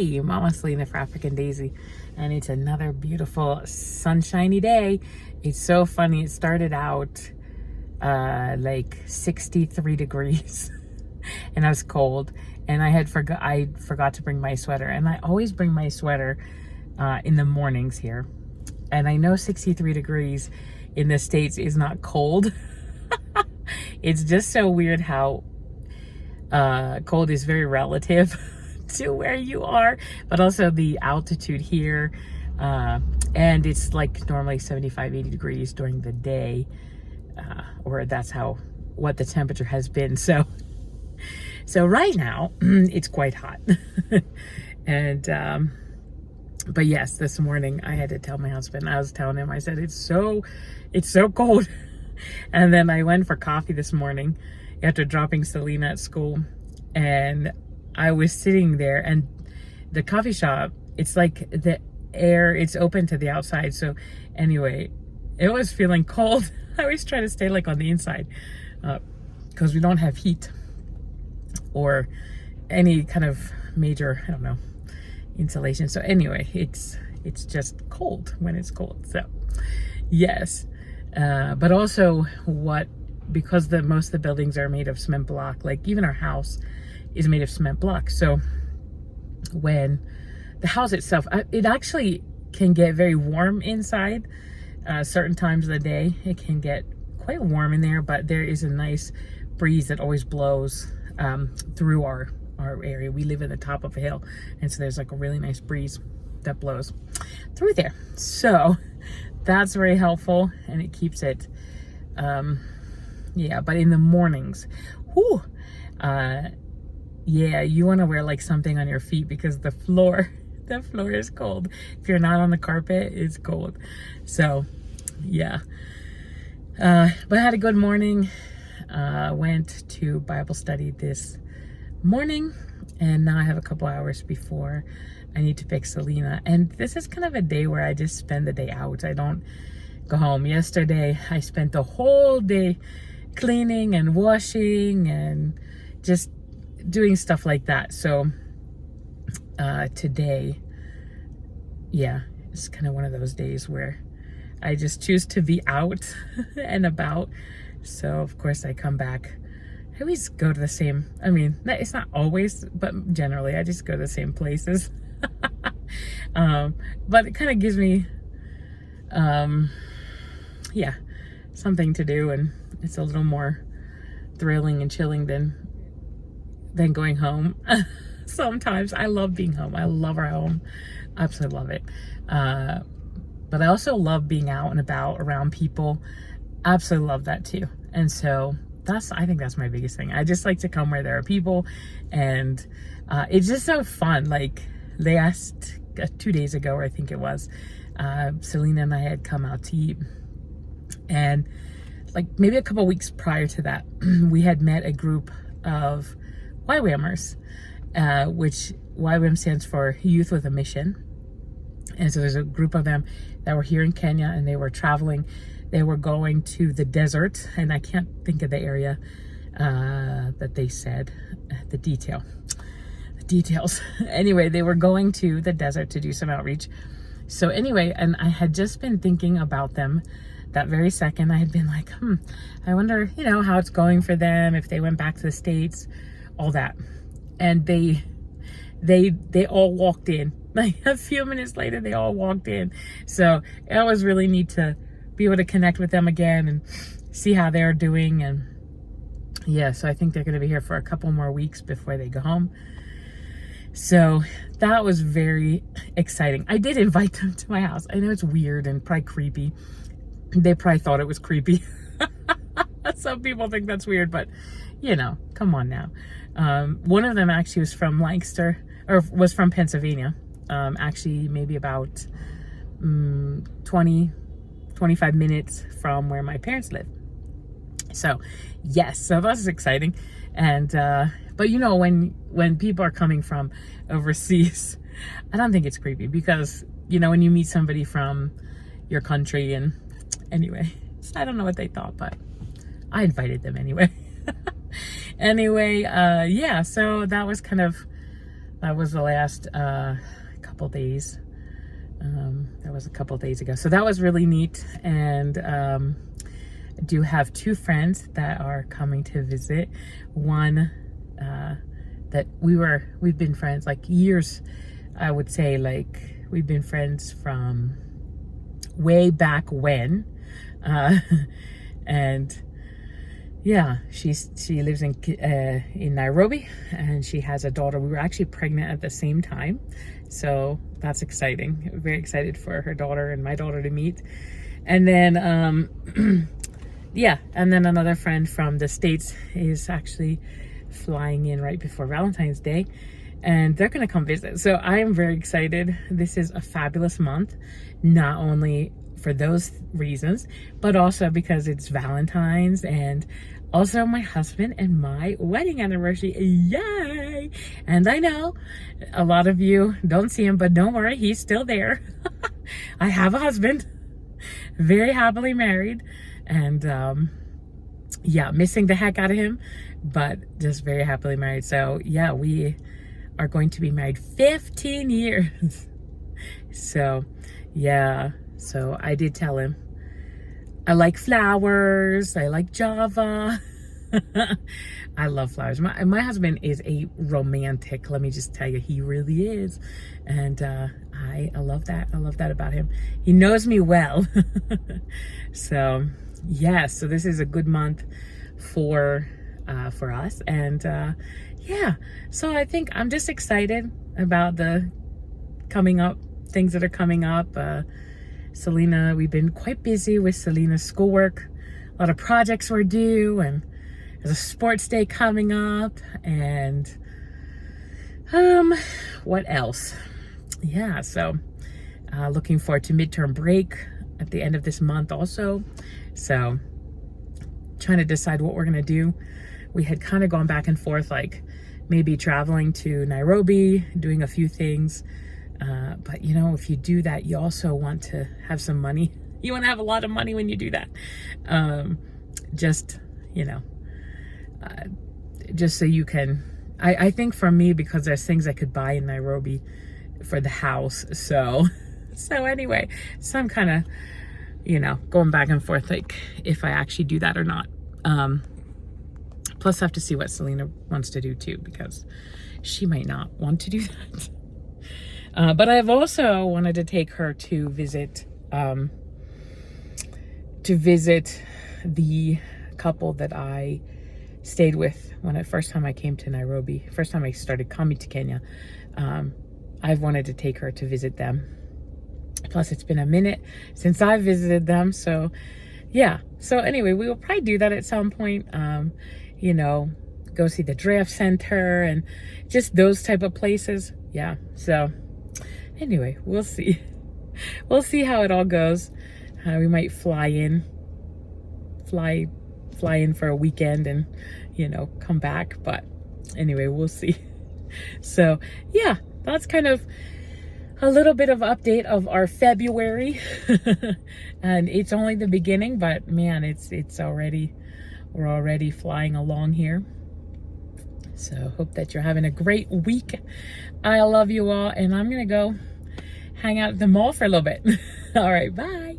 Hey, Mama Selena for African Daisy, and it's another beautiful sunshiny day. It's so funny. It started out like 63 degrees and I was cold, and I forgot to bring my sweater, and I always bring my sweater in the mornings here. And I know 63 degrees in the States is not cold. It's just so weird how cold is very relative to where you are, but also the altitude here, and it's like normally 75-80 degrees during the day, or that's what the temperature has been. So right now it's quite hot. And but yes, this morning I had to tell my husband, I was telling him, I said it's so cold. And then I went for coffee this morning after dropping Selena at school, and I was sitting there, and the coffee shop, it's like the air, it's open to the outside. So anyway, it was feeling cold. I always try to stay like on the inside because we don't have heat or any kind of major, I don't know, insulation. So anyway, it's just cold when it's cold. So yes, but also because most of the buildings are made of cement block, like even our house is made of cement block. So when the house itself, it actually can get very warm inside. Certain times of the day, it can get quite warm in there, but there is a nice breeze that always blows through our area. We live at the top of a hill, and so there's like a really nice breeze that blows through there. So that's very helpful, and it keeps it, yeah. But in the mornings, whew, yeah, you want to wear like something on your feet because the floor is cold. If you're not on the carpet, it's cold. So yeah, but I had a good morning. Went to Bible study this morning, and now I have a couple hours before I need to pick Selena. And this is kind of a day where I just spend the day out. I don't go home. Yesterday I spent the whole day cleaning and washing and just doing stuff like that. So today, yeah, it's kind of one of those days where I just choose to be out and about. So of course I come back. I always go to the same, I mean, it's not always, but generally I just go to the same places. But it kind of gives me yeah, something to do, and it's a little more thrilling and chilling than going home. Sometimes I love being home. I love our home. Absolutely love it. But I also love being out and about around people. Absolutely love that too. And so I think that's my biggest thing. I just like to come where there are people, and it's just so fun. Like they asked 2 days ago, or I think it was, Selena and I had come out to eat, and like maybe a couple weeks prior to that, we had met a group of YWAMers, which YWAM stands for Youth with a Mission. And so there's a group of them that were here in Kenya, and they were traveling. They were going to the desert, and I can't think of the area that they said, the details. Anyway, they were going to the desert to do some outreach. So anyway, and I had just been thinking about them that very second. I had been like, I wonder, how it's going for them, if they went back to the States, all that. And they all walked in. Like a few minutes later, they all walked in. So it was really neat to be able to connect with them again and see how they're doing. And yeah, so I think they're going to be here for a couple more weeks before they go home. So that was very exciting. I did invite them to my house. I know it's weird and probably creepy. They probably thought it was creepy. Some people think that's weird, but come on now. One of them actually was from Lancaster, or was from Pennsylvania. Actually maybe about 25 minutes from where my parents live. So yes, so that's exciting. And but when people are coming from overseas, I don't think it's creepy, because when you meet somebody from your country, and anyway, I don't know what they thought, but I invited them anyway. Anyway, yeah, so that was kind of That was the last couple days. That was a couple days ago. So that was really neat. And I do have two friends that are coming to visit. One that we've been friends like years. I would say like we've been friends from way back when. And yeah, she lives in Nairobi, and she has a daughter. We were actually pregnant at the same time, so that's exciting. Very excited for her daughter and my daughter to meet. And then yeah, and then another friend from the States is actually flying in right before Valentine's Day, and they're gonna come visit. So I am very excited. This is a fabulous month, not only for those reasons, but also because it's Valentine's and also my husband and my wedding anniversary. Yay! And I know a lot of you don't see him, but don't worry, he's still there. I have a husband, very happily married, and yeah, missing the heck out of him, but just very happily married. So yeah, we are going to be married 15 years. So yeah. So I did tell him, I like flowers, I like Java. I love flowers. My husband is a romantic, let me just tell you, he really is. And I love that. I love that about him. He knows me well. So yeah, so this is a good month for us. And yeah, so I think I'm just excited about the coming up, things that are coming up. Selena, we've been quite busy with Selena's schoolwork. A lot of projects were due, and there's a sports day coming up, and what else? Yeah, so looking forward to midterm break at the end of this month also. So trying to decide what we're gonna do. We had kind of gone back and forth, like maybe traveling to Nairobi, doing a few things. But you know, if you do that, you also want to have some money. You want to have a lot of money when you do that. Just, you know, just so you can, I think for me, because there's things I could buy in Nairobi for the house. So anyway, so I'm kind of, you know, going back and forth, like if I actually do that or not. Plus I have to see what Selena wants to do too, because she might not want to do that. But I've also wanted to take her to visit the couple that I stayed with when the first time I came to Nairobi, first time I started coming to Kenya. I've wanted to take her to visit them. Plus it's been a minute since I visited them. So yeah. So anyway, we will probably do that at some point. You know, go see the draft center and just those type of places. Yeah. So anyway, we'll see. We'll see how it all goes. We might fly in for a weekend and, you know, come back. But anyway, we'll see. So yeah, that's kind of a little bit of update of our February. And it's only the beginning, but man, it's already, we're already flying along here. So hope that you're having a great week. I love you all, and I'm gonna go hang out at the mall for a little bit. All right, bye.